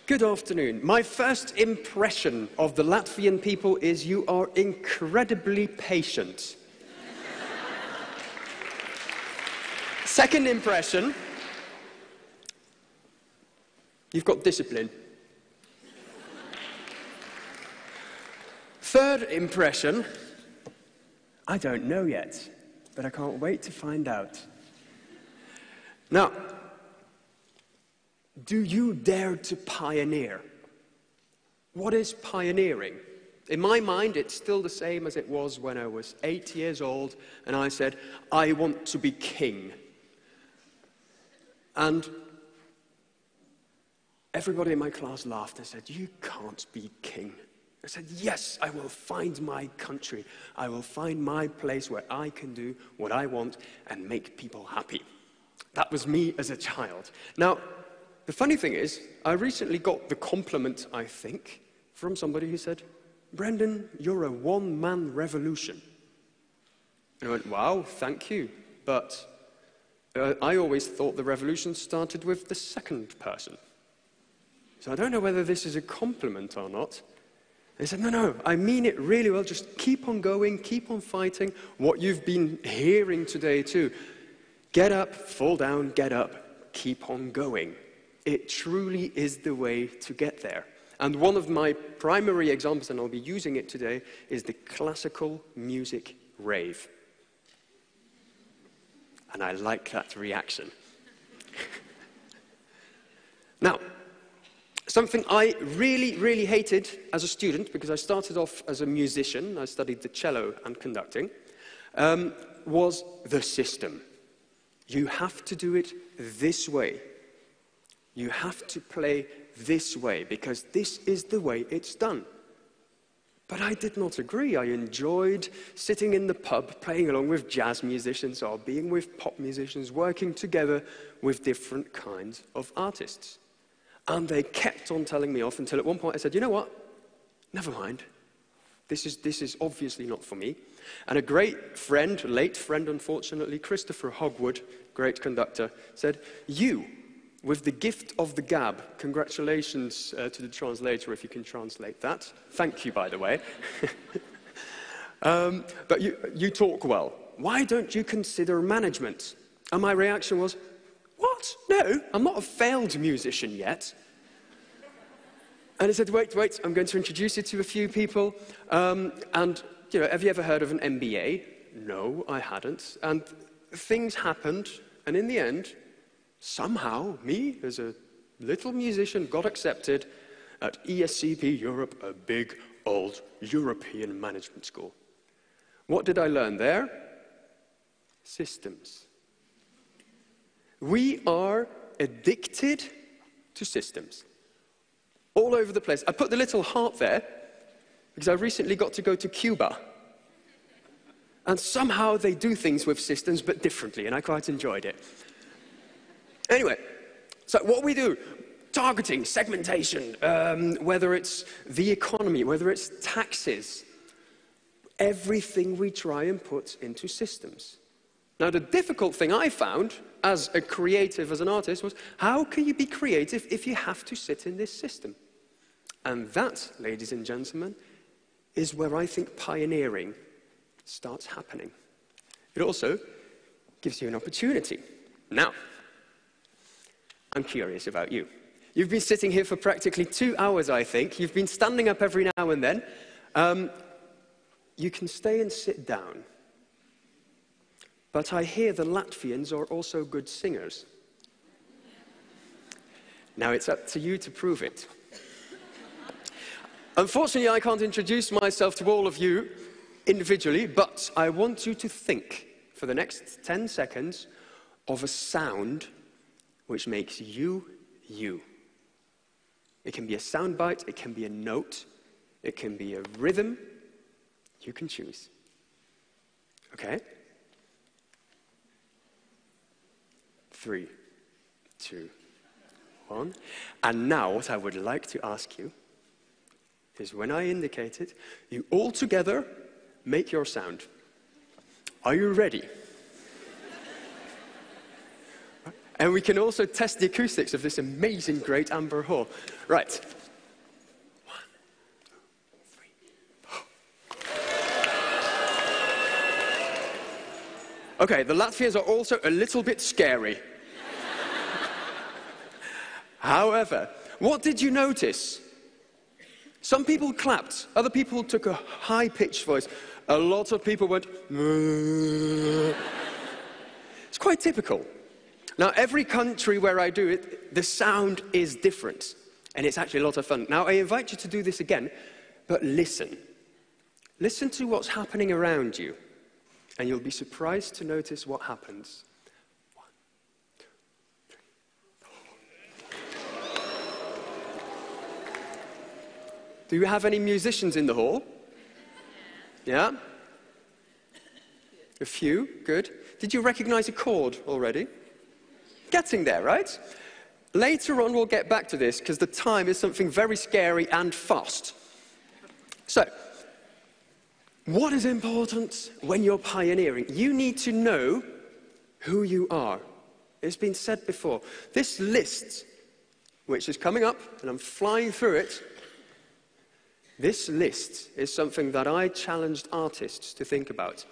Good afternoon. My first impression of the Latvian people is you are incredibly patient. Second impression, you've got discipline. Third impression, I don't know yet, but I can't wait to find out. Now, do you dare to pioneer? What is pioneering? In my mind, it's still the same as it was when I was 8 years old and I said, I want to be king. And everybody in my class laughed and said, you can't be king. I said, yes, I will find my country. I will find my place where I can do what I want and make people happy. That was me as a child. Now, the funny thing is, I recently got the compliment, I think, from somebody who said, Brendan, you're a one-man revolution. And I went, wow, thank you. But I always thought the revolution started with the second person. So I don't know whether this is a compliment or not. They said, no, I mean it really well. Just keep on going, keep on fighting. What you've been hearing today too. Get up, fall down, get up, keep on going. It truly is the way to get there. And one of my primary examples, and I'll be using it today, is the classical music rave. And I like that reaction. Now, something I really, really hated as a student, because I started off as a musician, I studied the cello and conducting, was the system. You have to do it this way. You have to play this way, because this is the way it's done. But I did not agree. I enjoyed sitting in the pub, playing along with jazz musicians or being with pop musicians, working together with different kinds of artists. And they kept on telling me off until at one point I said, you know what? Never mind. This is obviously not for me. And a great friend, late friend unfortunately, Christopher Hogwood, great conductor, said, you, with the gift of the gab, congratulations to the translator if you can translate that. Thank you, by the way. But you talk well. Why don't you consider management? And my reaction was, what? No, I'm not a failed musician yet. And he said, wait, I'm going to introduce you to a few people. And, you know, have you ever heard of an MBA? No, I hadn't. And things happened, and in the end, somehow, me, as a little musician, got accepted at ESCP Europe, a big, old European management school. What did I learn there? Systems. We are addicted to systems. All over the place. I put the little heart there because I recently got to go to Cuba. And somehow they do things with systems, but differently, and I quite enjoyed it. Anyway, so what we do, targeting, segmentation, whether it's the economy, whether it's taxes, everything we try and put into systems. Now, the difficult thing I found as a creative, as an artist, was how can you be creative if you have to sit in this system? And that, ladies and gentlemen, is where I think pioneering starts happening. It also gives you an opportunity. Now, I'm curious about you. You've been sitting here for practically 2 hours, I think. You've been standing up every now and then. You can stay and sit down. But I hear the Latvians are also good singers. Now it's up to you to prove it. Unfortunately, I can't introduce myself to all of you individually, but I want you to think for the next 10 seconds of a sound which makes you, you. It can be a sound bite, it can be a note, it can be a rhythm. You can choose. Okay? 3, 2, 1. And now what I would like to ask you is when I indicate it, you all together make your sound. Are you ready? And we can also test the acoustics of this amazing great amber hall. Right. 1, 2, 3, 4. Okay, the Latvians are also a little bit scary. However, what did you notice? Some people clapped, other people took a high-pitched voice. A lot of people went, It's quite typical. Now, every country where I do it, the sound is different. And it's actually a lot of fun. Now, I invite you to do this again, but listen. Listen to what's happening around you. And you'll be surprised to notice what happens. 1, 2, 3, 4. Do you have any musicians in the hall? Yeah? A few, good. Did you recognize a chord already? Getting there, right? Later on, we'll get back to this because the time is something very scary and fast. So, what is important when you're pioneering? You need to know who you are. It's been said before. This list, which is coming up, and I'm flying through it, this list is something that I challenged artists to think about.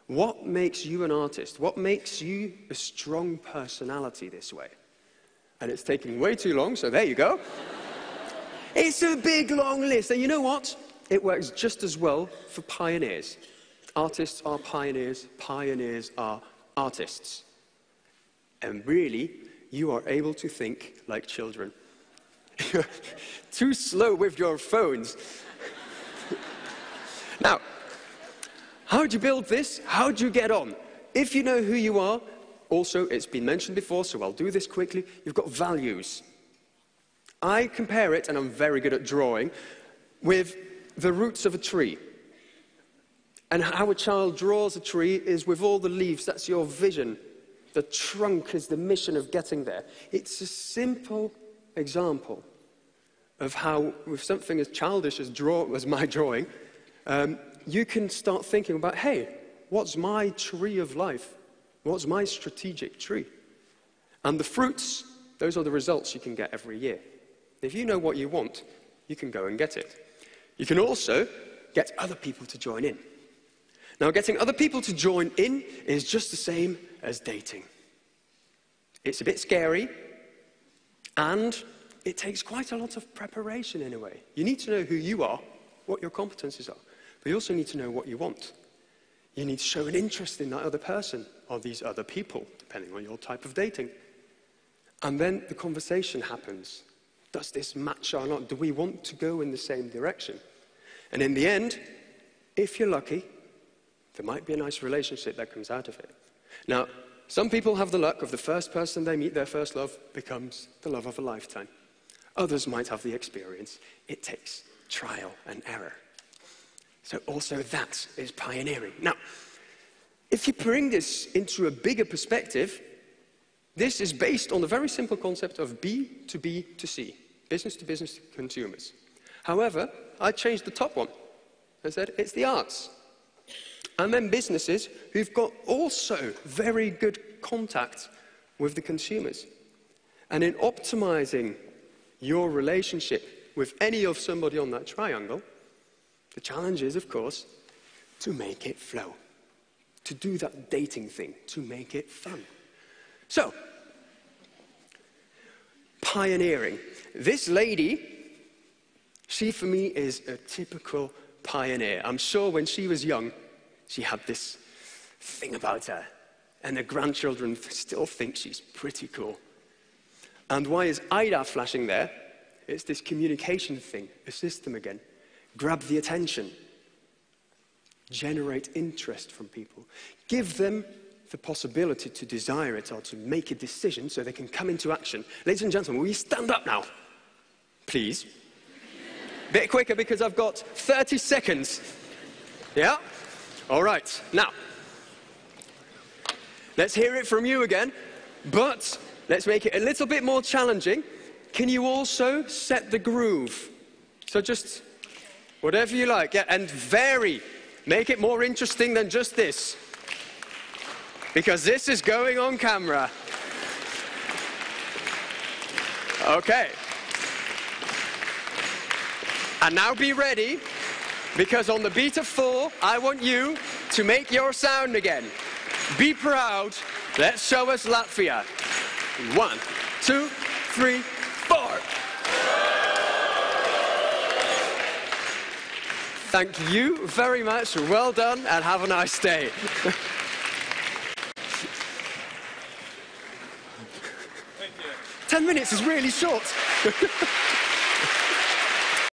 What makes you an artist? What makes you a strong personality this way? And it's taking way too long, so there you go. It's a big, long list. And you know what? It works just as well for pioneers. Artists are pioneers. Pioneers are artists. And really, you are able to think like children. Too slow with your phones. Now, how do you build this? How do you get on? If you know who you are, also, it's been mentioned before, so I'll do this quickly. You've got values. I compare it, and I'm very good at drawing, with the roots of a tree. And how a child draws a tree is with all the leaves. That's your vision. The trunk is the mission of getting there. It's a simple example of how, with something as childish as my drawing, you can start thinking about, hey, what's my tree of life? What's my strategic tree? And the fruits, those are the results you can get every year. If you know what you want, you can go and get it. You can also get other people to join in. Now, getting other people to join in is just the same as dating. It's a bit scary, and it takes quite a lot of preparation in a way. You need to know who you are, what your competencies are, but you also need to know what you want. You need to show an interest in that other person or these other people, depending on your type of dating. And then the conversation happens. Does this match or not? Do we want to go in the same direction? And in the end, if you're lucky, there might be a nice relationship that comes out of it. Now, some people have the luck of the first person they meet, their first love, becomes the love of a lifetime. Others might have the experience. It takes trial and error. So also that is pioneering. Now, if you bring this into a bigger perspective, this is based on the very simple concept of B to B to C, business to business consumers. However, I changed the top one and said it's the arts. And then businesses who've got also very good contact with the consumers. And in optimizing your relationship with any of somebody on that triangle, the challenge is, of course, to make it flow. To do that dating thing, to make it fun. So, pioneering. This lady, she for me is a typical pioneer. I'm sure when she was young, she had this thing about her. And the grandchildren still think she's pretty cool. And why is Ida flashing there? It's this communication thing, a system again. Grab the attention. Generate interest from people. Give them the possibility to desire it or to make a decision so they can come into action. Ladies and gentlemen, will you stand up now? Please. A bit quicker because I've got 30 seconds. Yeah? All right. Now, let's hear it from you again, but let's make it a little bit more challenging. Can you also set the groove? So just whatever you like, yeah, and vary. Make it more interesting than just this. Because this is going on camera. Okay. And now be ready, because on the beat of 4, I want you to make your sound again. Be proud. Let's show us Latvia. 1, 2, 3, 4. Thank you very much. Well done, and have a nice day. 10 minutes is really short.